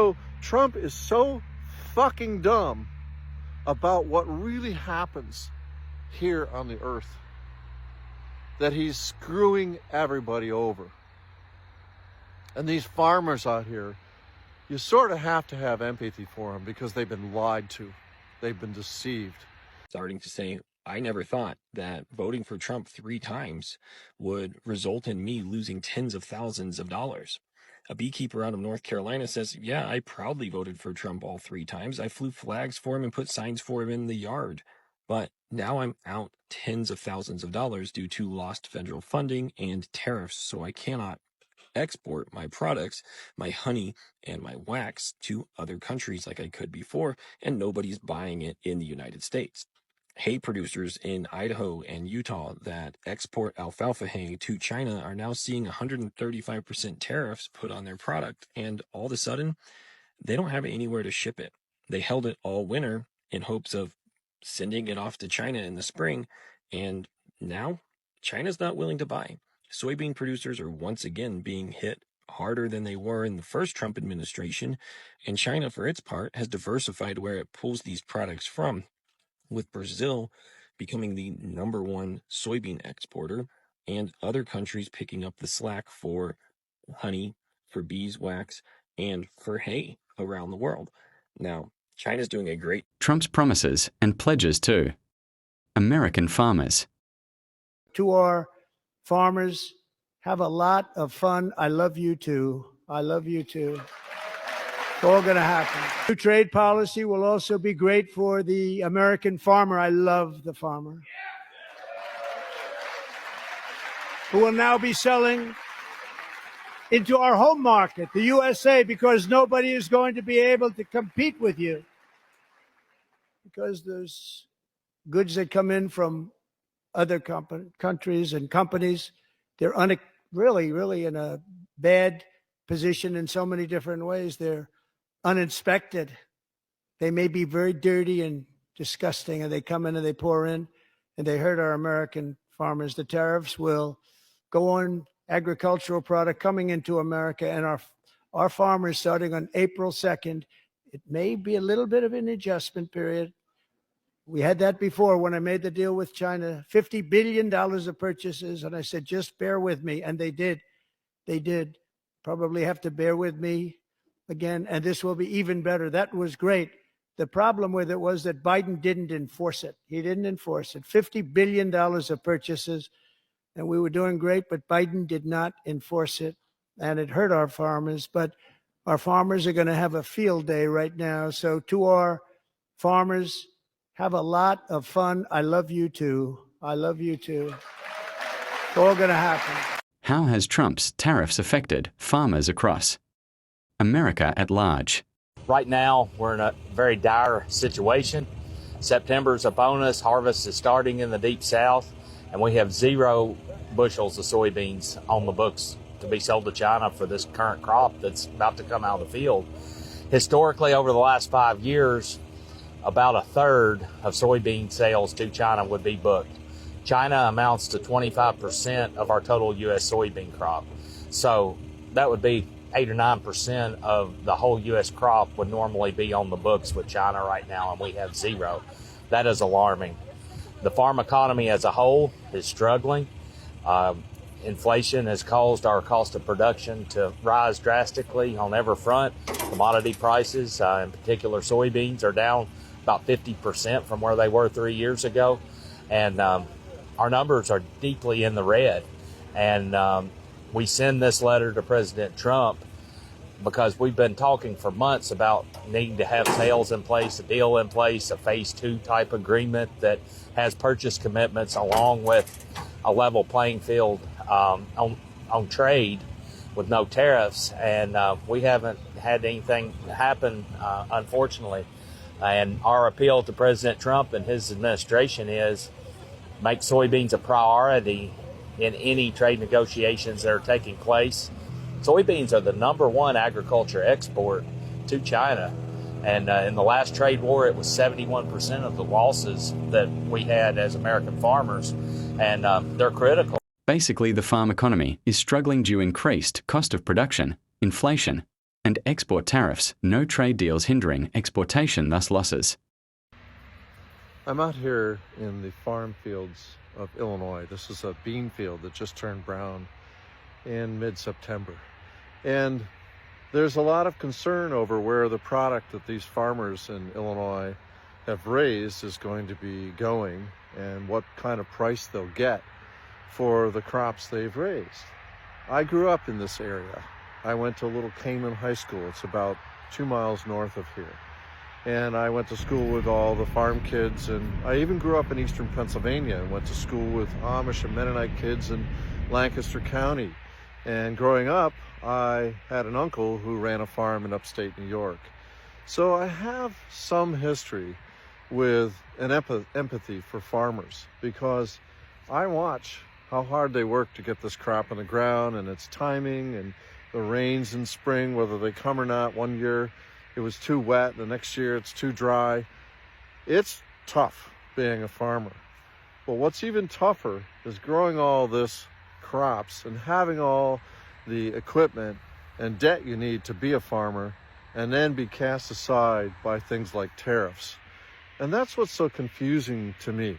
So Trump is so fucking dumb about what really happens here on the earth that he's screwing everybody over. And these farmers out here, you sort of have to have empathy for them because they've been lied to. They've been deceived. Starting to say, I never thought that voting for Trump 3 times would result in me losing tens of thousands of dollars. A beekeeper out of North Carolina says, yeah, I proudly voted for Trump all 3 times. I flew flags for him and put signs for him in the yard. But now I'm out tens of thousands of dollars due to lost federal funding and tariffs, so I cannot export my products, my honey and my wax, to other countries like I could before, and nobody's buying it in the United States. Hay producers in Idaho and Utah that export alfalfa hay to China are now seeing 135% tariffs put on their product, and all of a sudden, they don't have anywhere to ship it. They held it all winter in hopes of sending it off to China in the spring, and now China's not willing to buy. Soybean producers are once again being hit harder than they were in the first Trump administration, and China, for its part, has diversified where it pulls these products from, with Brazil becoming the #1 soybean exporter and other countries picking up the slack for honey, for beeswax, and for hay around the world. Now, China's doing a great... Trump's promises and pledges too. American farmers. To our farmers, have a lot of fun. I love you too. I love you too. It's all going to happen. New trade policy will also be great for the American farmer. I love the farmer. Who will now be selling into our home market, the USA, because nobody is going to be able to compete with you. Because there's goods that come in from other countries and companies, they're really in a bad position in so many different ways. They're uninspected. They may be very dirty and disgusting, and they come in and they pour in, and they hurt our American farmers. The tariffs will go on agricultural product coming into America, and our farmers, starting on April 2nd, it may be a little bit of an adjustment period. We had that before when I made the deal with China, $50 billion of purchases. And I said, just bear with me. And they did. They did. Probably have to bear with me again. And this will be even better. That was great. The problem with it was that Biden didn't enforce it. He didn't enforce it. $50 billion of purchases. And we were doing great, but Biden did not enforce it. And it hurt our farmers. But our farmers are going to have a field day right now. So to our farmers, have a lot of fun. I love you too. I love you too. It's all going to happen. How has Trump's tariffs affected farmers across America at large? Right now, we're in a very dire situation. September's upon us. Harvest is starting in the Deep South, and we have 0 bushels of soybeans on the books to be sold to China for this current crop that's about to come out of the field. Historically, over the last 5 years, about 1/3 of soybean sales to China would be booked. China amounts to 25% of our total U.S. soybean crop. So that would be 8 or 9% of the whole U.S. crop would normally be on the books with China right now, and we have 0. That is alarming. The farm economy as a whole is struggling. Inflation has caused our cost of production to rise drastically on every front. Commodity prices, in particular soybeans, are down about 50% from where they were 3 years ago. And our numbers are deeply in the red. And we send this letter to President Trump because we've been talking for months about needing to have sales in place, a deal in place, a phase 2 type agreement that has purchase commitments along with a level playing field on trade with no tariffs. And we haven't had anything happen, unfortunately. And our appeal to President Trump and his administration is make soybeans a priority in any trade negotiations that are taking place. Soybeans are the #1 agriculture export to China. And in the last trade war, it was 71% of the losses that we had as American farmers. And they're critical. Basically, the farm economy is struggling due increased cost of production, inflation, and export tariffs, no trade deals hindering exportation, thus losses. I'm out here in the farm fields of Illinois. This is a bean field that just turned brown in mid-September. And there's a lot of concern over where the product that these farmers in Illinois have raised is going to be going and what kind of price they'll get for the crops they've raised. I grew up in this area. I went to Little Cayman High School. It's about 2 miles north of here. And I went to school with all the farm kids, and I even grew up in eastern Pennsylvania and went to school with Amish and Mennonite kids in Lancaster County. And growing up, I had an uncle who ran a farm in upstate New York. So I have some history with an empathy for farmers, because I watch how hard they work to get this crop in the ground, and its timing and the rains in spring, whether they come or not. One year it was too wet, the next year it's too dry. It's tough being a farmer. But what's even tougher is growing all this crops and having all the equipment and debt you need to be a farmer, and then be cast aside by things like tariffs. And that's what's so confusing to me.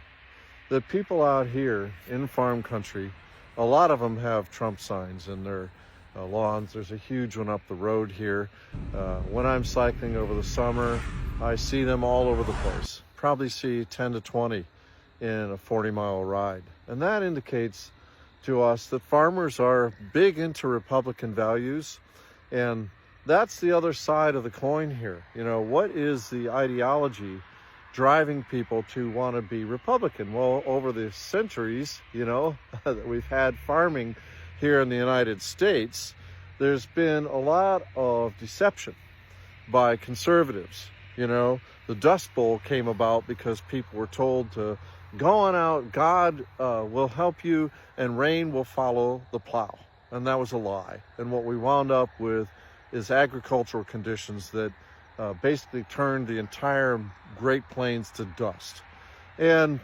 The people out here in farm country, a lot of them have Trump signs in their lawns. There's a huge one up the road here. When I'm cycling over the summer, I see them all over the place. Probably see 10 to 20 in a 40-mile ride. And that indicates to us that farmers are big into Republican values. And that's the other side of the coin here. You know, what is the ideology driving people to want to be Republican? Well, over the centuries, you know, that we've had farming here in the United States, there's been a lot of deception by conservatives. You know, the Dust Bowl came about because people were told to go on out, God will help you, and rain will follow the plow. And that was a lie. And what we wound up with is agricultural conditions that basically turned the entire Great Plains to dust. And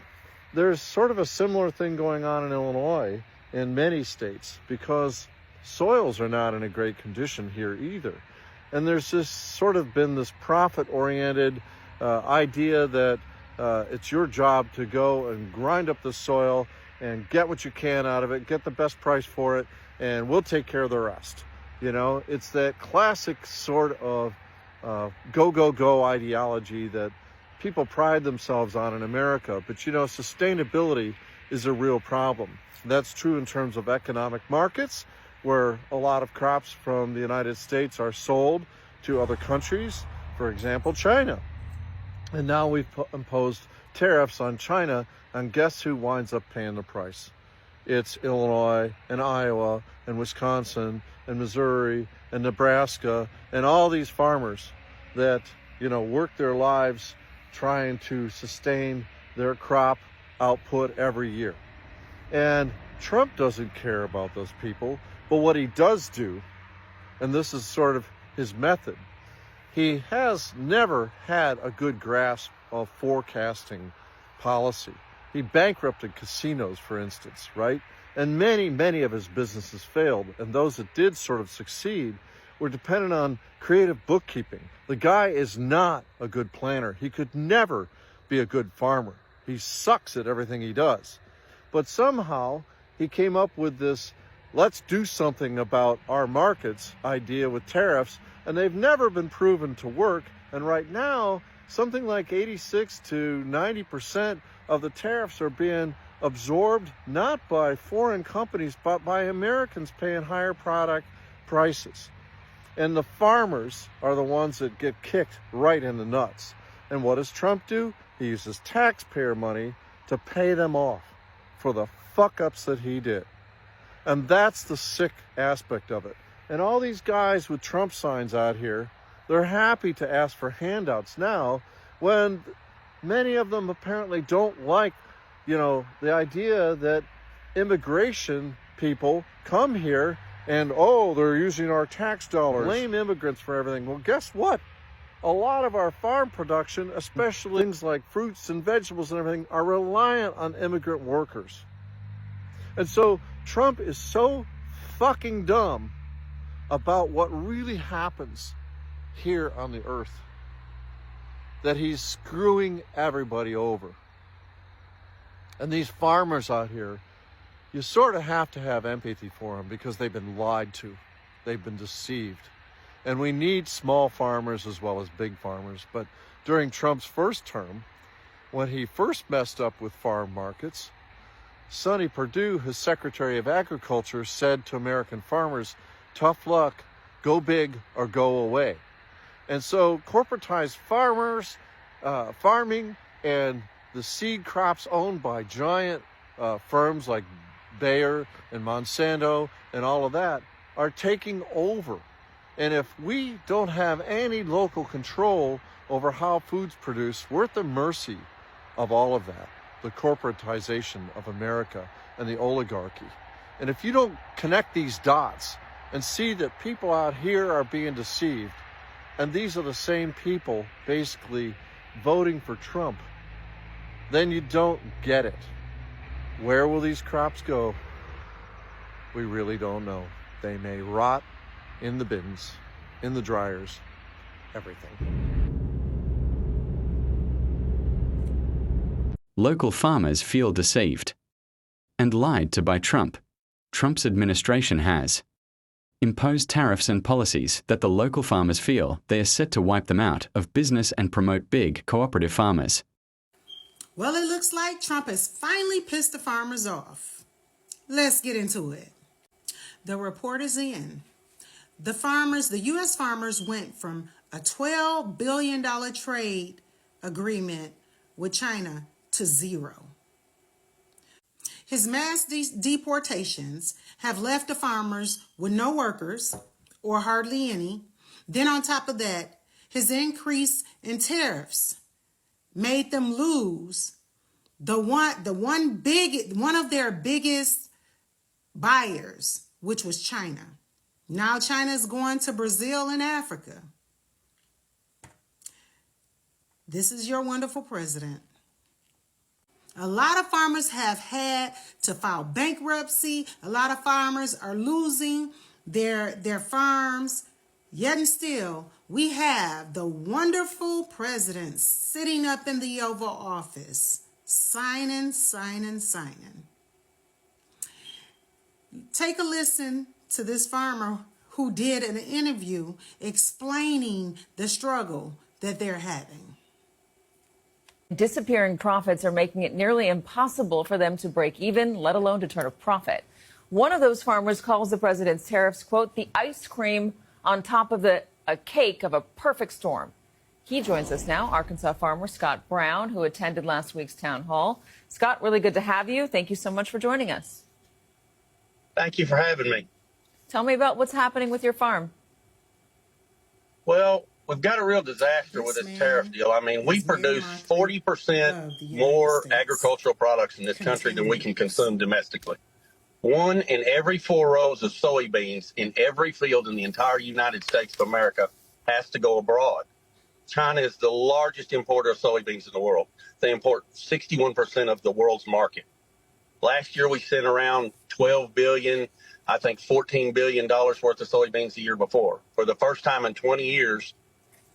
there's sort of a similar thing going on in Illinois in many states, because soils are not in a great condition here either. And there's this sort of been this profit-oriented idea that it's your job to go and grind up the soil and get what you can out of it, get the best price for it, and we'll take care of the rest. You know, it's that classic sort of go, go, go ideology that people pride themselves on in America. But, you know, sustainability is a real problem. That's true in terms of economic markets, where a lot of crops from the United States are sold to other countries, for example, China. And now we've imposed tariffs on China, and guess who winds up paying the price? It's Illinois and Iowa and Wisconsin and Missouri and Nebraska and all these farmers that, you know, work their lives trying to sustain their crop output every year. And Trump doesn't care about those people, but what he does do, and this is sort of his method, he has never had a good grasp of forecasting policy. He bankrupted casinos, for instance, right? And many, many of his businesses failed, and those that did sort of succeed were dependent on creative bookkeeping. The guy is not a good planner. He could never be a good farmer. He sucks at everything he does. But somehow he came up with this let's do something about our markets idea with tariffs, and they've never been proven to work. And right now, something like 86 to 90% of the tariffs are being absorbed not by foreign companies, but by Americans paying higher product prices. And the farmers are the ones that get kicked right in the nuts. And what does Trump do? He uses taxpayer money to pay them off for the fuck-ups that he did. And that's the sick aspect of it. And all these guys with Trump signs out here, they're happy to ask for handouts now, when many of them apparently don't like, you know, the idea that immigration people come here and, oh, they're using our tax dollars, blame immigrants for everything. Well, guess what? A lot of our farm production, especially things like fruits and vegetables and everything, are reliant on immigrant workers. And so Trump is so fucking dumb about what really happens here on the earth, that he's screwing everybody over. And these farmers out here, you sort of have to have empathy for them because they've been lied to. They've been deceived. And we need small farmers as well as big farmers. But during Trump's first term, when he first messed up with farm markets, Sonny Perdue, his Secretary of Agriculture, said to American farmers, tough luck, go big or go away. And so corporatized farming and the seed crops owned by giant firms like Bayer and Monsanto and all of that are taking over. And if we don't have any local control over how food's produced, we're at the mercy of all of that, the corporatization of America and the oligarchy. And if you don't connect these dots and see that people out here are being deceived, and these are the same people basically voting for Trump, then you don't get it. Where will these crops go? We really don't know. They may rot in the bins, in the dryers, everything. Local farmers feel deceived and lied to by Trump. Trump's administration has imposed tariffs and policies that the local farmers feel they are set to wipe them out of business and promote big cooperative farmers. Well, it looks like Trump has finally pissed the farmers off. Let's get into it. The report is in. The U.S. farmers went from a $12 billion trade agreement with China to zero. His mass deportations have left the farmers with no workers, or hardly any. Then on top of that, his increase in tariffs made them lose one of their biggest buyers, which was China. Now China is going to Brazil and Africa. This is your wonderful president. A lot of farmers have had to file bankruptcy. A lot of farmers are losing their farms. Yet and still, we have the wonderful president sitting up in the Oval Office, signing. Take a listen to this farmer who did an interview explaining the struggle that they're having. Disappearing profits are making it nearly impossible for them to break even, let alone to turn a profit. One of those farmers calls the president's tariffs, quote, the ice cream on top of a cake of a perfect storm. He joins us now, Arkansas farmer Scott Brown, who attended last week's town hall. Scott, really good to have you. Thank you so much for joining us. Thank you for having me. Tell me about what's happening with your farm. Well, we've got a real disaster with this tariff deal. I mean, we produce 40% more agricultural products in this country than we can consume domestically. 1 in every 4 rows of soybeans in every field in the entire United States of America has to go abroad. China is the largest importer of soybeans in the world. They import 61% of the world's market. Last year, we sent around $12 billion, I think $14 billion worth of soybeans the year before. For the first time in 20 years,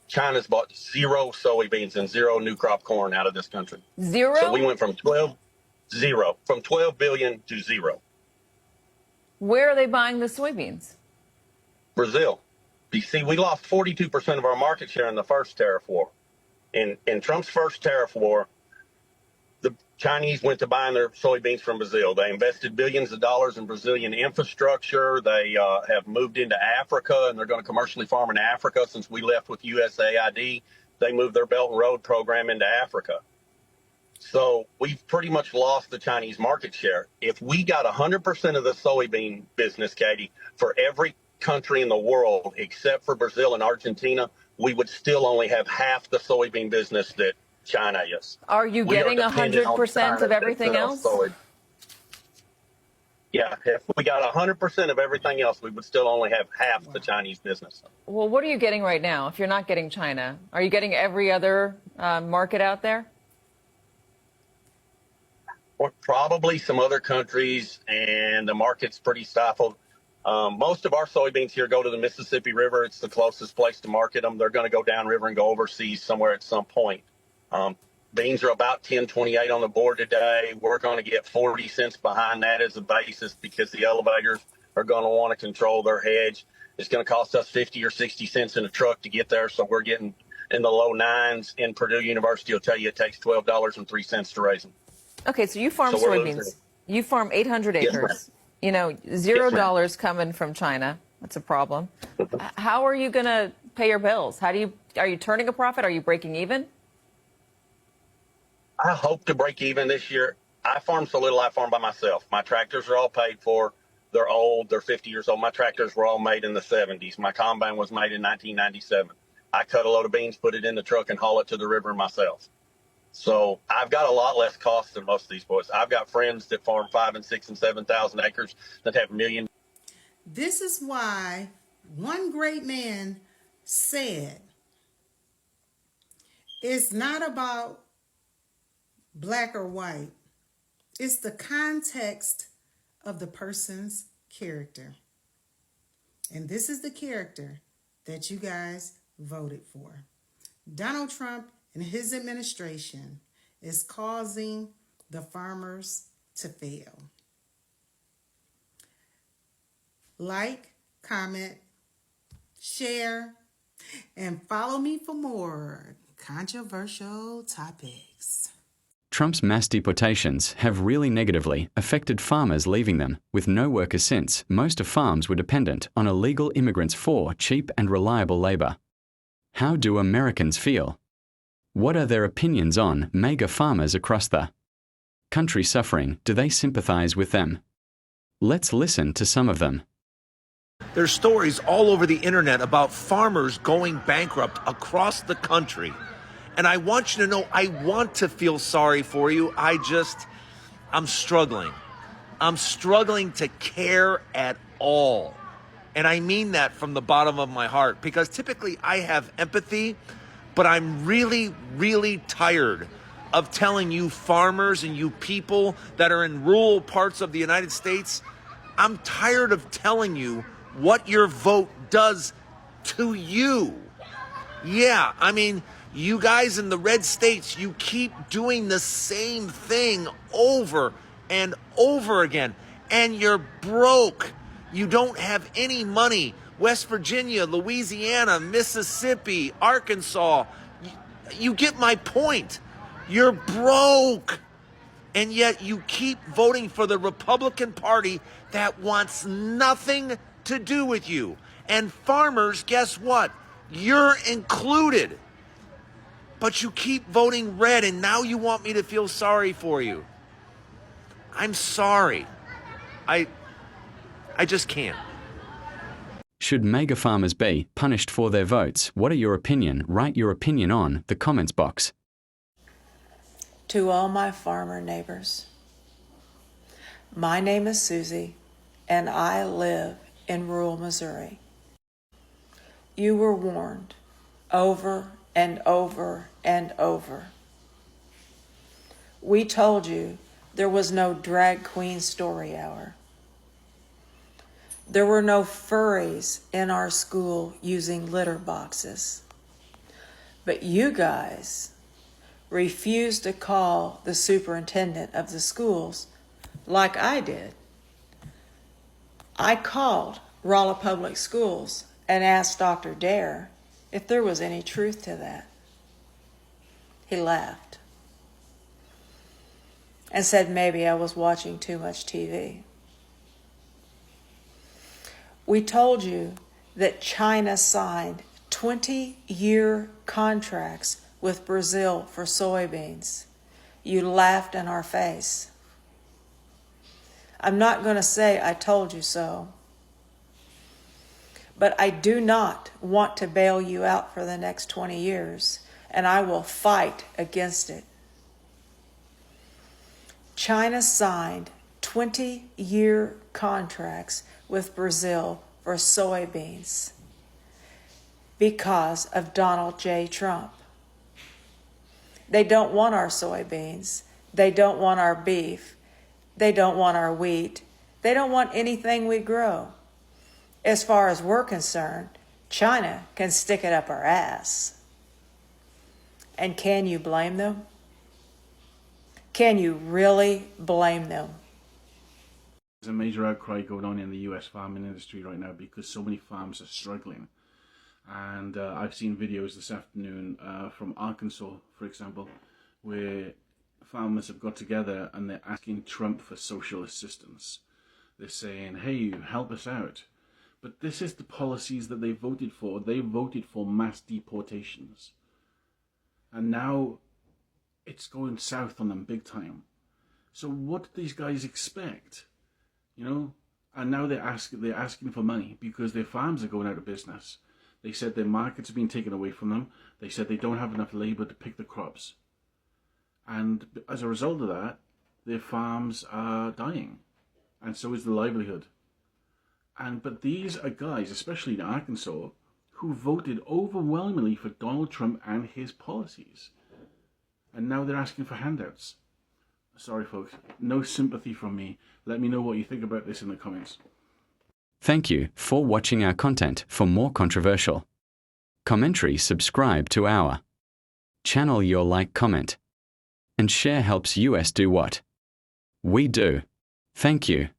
China's bought 0 soybeans and 0 new crop corn out of this country. 0? So we went from 12 billion to 0. Where are they buying the soybeans? Brazil. You see, we lost 42% of our market share in the first tariff war. In Trump's first tariff war, the Chinese went to buying their soybeans from Brazil. They invested billions of dollars in Brazilian infrastructure. They have moved into Africa, and they're going to commercially farm in Africa. Since we left with USAID, they moved their Belt and Road program into Africa. So we've pretty much lost the Chinese market share. If we got 100% of the soybean business, Katie, for every country in the world except for Brazil and Argentina, we would still only have half the soybean business that China is. Are you getting 100% of everything else? Yeah, if we got 100% of everything else, we would still only have half the Chinese business. Well, what are you getting right now if you're not getting China? Are you getting every other market out there? Or probably some other countries, and the market's pretty stifled. Most of our soybeans here go to the Mississippi River. It's the closest place to market them. They're going to go downriver and go overseas somewhere at some point. Beans are about 10.28 on the board today. We're going to get 40 cents behind that as a basis because the elevators are going to want to control their hedge. It's going to cost us 50 or 60 cents in a truck to get there, so we're getting in the low nines. And Purdue University will tell you it takes $12.03 to raise them. Okay, so you farm So we're soybeans. losing. You farm 800 Yes, ma'am. acres. You know, $0 coming from China. That's a problem. How are you going to pay your bills? Are you turning a profit? Are you breaking even? I hope to break even this year. I farm so little, I farm by myself. My tractors are all paid for. They're old. They're 50 years old. My tractors were all made in the 70s. My combine was made in 1997. I cut a load of beans, put it in the truck, and haul it to the river myself. So I've got a lot less cost than most of these boys. I've got friends that farm 5 and 6 and 7,000 acres that have million. This is why one great man said, it's not about black or white. It's the context of the person's character. And this is the character that you guys voted for. Donald Trump and his administration is causing the farmers to fail. Like, comment, share, and follow me for more controversial topics. Trump's mass deportations have really negatively affected farmers leaving them, with no workers since most of farms were dependent on illegal immigrants for cheap and reliable labour. How do Americans feel? What are their opinions on MAGA farmers across the country suffering? Do they sympathise with them? Let's listen to some of them. There's stories all over the internet about farmers going bankrupt across the country. And I want you to know, I want to feel sorry for you. I'm struggling. I'm struggling to care at all. And I mean that from the bottom of my heart, because typically I have empathy, but I'm really, really tired of telling you farmers and you people that are in rural parts of the United States, I'm tired of telling you what your vote does to you. Yeah, I mean, you guys in the red states, you keep doing the same thing over and over again, and you're broke. You don't have any money. West Virginia, Louisiana, Mississippi, Arkansas, you get my point. You're broke. And yet you keep voting for the Republican Party that wants nothing to do with you. And farmers, guess what? You're included. But you keep voting red, and now you want me to feel sorry for you. I'm sorry. I just can't. Should MAGA farmers be punished for their votes? What are your opinion? Write your opinion on the comments box. To all my farmer neighbors, my name is Susie, and I live in rural Missouri. You were warned over and over and over. We told you there was no drag queen story hour. There were no furries in our school using litter boxes. But you guys refused to call the superintendent of the schools like I did. I called Rolla Public Schools and asked Dr. Dare if there was any truth to that. He laughed and said maybe I was watching too much TV. We told you that China signed 20-year contracts with Brazil for soybeans. You laughed in our face. I'm not going to say I told you so, but I do not want to bail you out for the next 20 years, and I will fight against it. China signed 20-year contracts with Brazil for soybeans because of Donald J. Trump. They don't want our soybeans. They don't want our beef. They don't want our wheat. They don't want anything we grow. As far as we're concerned, China can stick it up our ass. And can you blame them? Can you really blame them? There's a major outcry going on in the US farming industry right now because so many farms are struggling. And I've seen videos this afternoon from Arkansas, for example, where farmers have got together and they're asking Trump for social assistance. They're saying, hey, help us out. But this is the policies that they voted for. They voted for mass deportations. And now it's going south on them big time. So what do these guys expect? You know? And now they're asking for money because their farms are going out of business. They said their markets have been taken away from them. They said they don't have enough labor to pick the crops. And as a result of that, their farms are dying. And so is the livelihood. But these are guys, especially in Arkansas, who voted overwhelmingly for Donald Trump and his policies. And now they're asking for handouts. Sorry, folks. No sympathy from me. Let me know what you think about this in the comments. Thank you for watching our content. For more controversial commentary, subscribe to our channel. Your like, comment, and share helps us do what we do. Thank you.